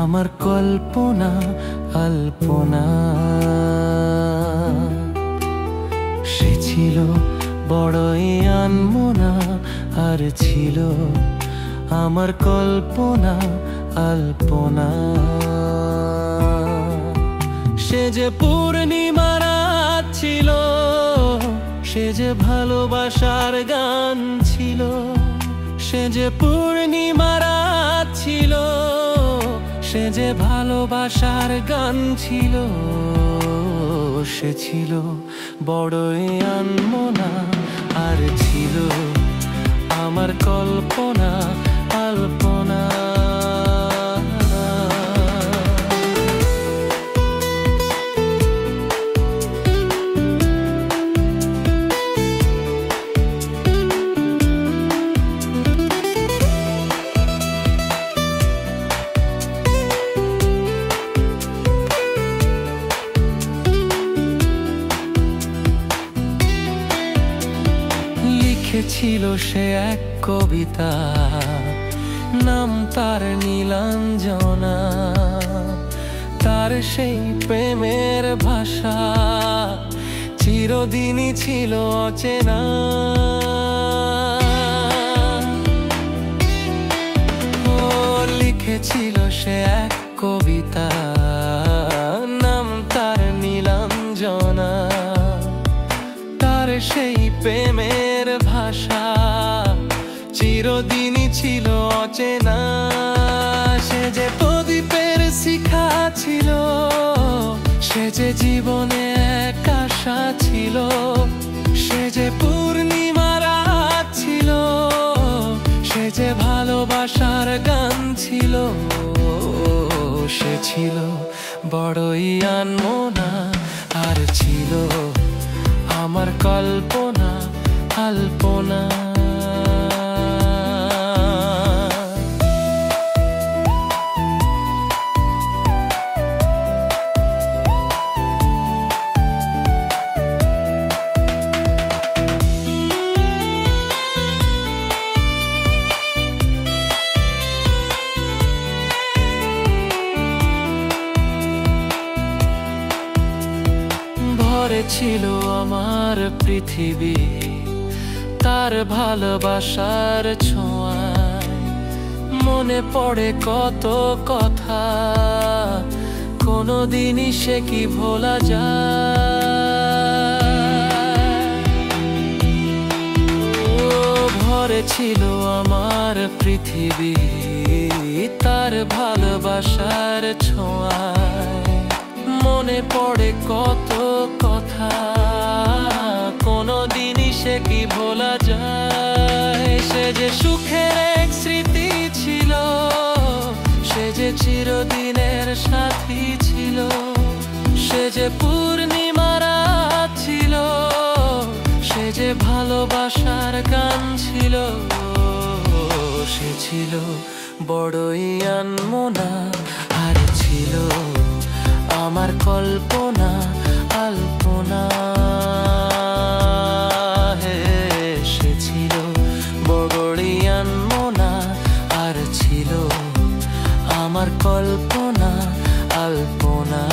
আমার কল্পনা আলপনা। সে ছিল বড়ই আনমনা, আর ছিল আমার কল্পনা আলপনা। সে যে পূর্ণিমা রাত ছিল, সে যে ভালোবাসার গান ছিল। সে যে পূর্ণিমা রাত ছিল, সে যে ভালোবাসার গান ছিল। সে ছিল বড়ই আনমনা, আর ছিল আমার কল্পনা আলপনা। লিখেছিল সে এক কবিতা, নাম তার নীলাঞ্জনা। তার সেই প্রেমের ভাষা চিরদিনই ছিল অচেনা। ও লিখেছিল সে এক কবিতা, নাম তার নীলাঞ্জনা। তার সেই প্রেমের ভাষা চিরদিনই ছিল অচেনা। সে যে প্রদীপের শিখা ছিল, সে যে জীবনে এক আশা ছিল। সে যে পূর্ণিমা রাত ছিল, সে যে ভালোবাসার গান ছিল। সে ছিল বড়ই আনমনা, আর ছিল আমার কল্পনা আলপনা। ভরে ছিল আমার পৃথিবী তার ভালোবাসার ছোঁয়ায়। মনে পড়ে কত কথা, কোনোদিনই সে কি ভোলা যায়। ও ভরে ছিল আমার পৃথিবী তার ভালোবাসার ছোঁয়ায়। মনে পড়ে কত কথা, কোনোদিনই সে কি ভোলা যায়। সে যে সুখের এক স্মৃতি ছিল, সে যে চিরদিনের সাথী ছিল। সে যে পূর্ণিমা রাত ছিল, সে যে ভালোবাসার গান ছিল। সে ছিল বড়ই আনমনা, আর ছিল আমার কল্পনা আলপনা। সে ছিল বড়ই আনমনা, আর ছিল আমার কল্পনা আলপনা।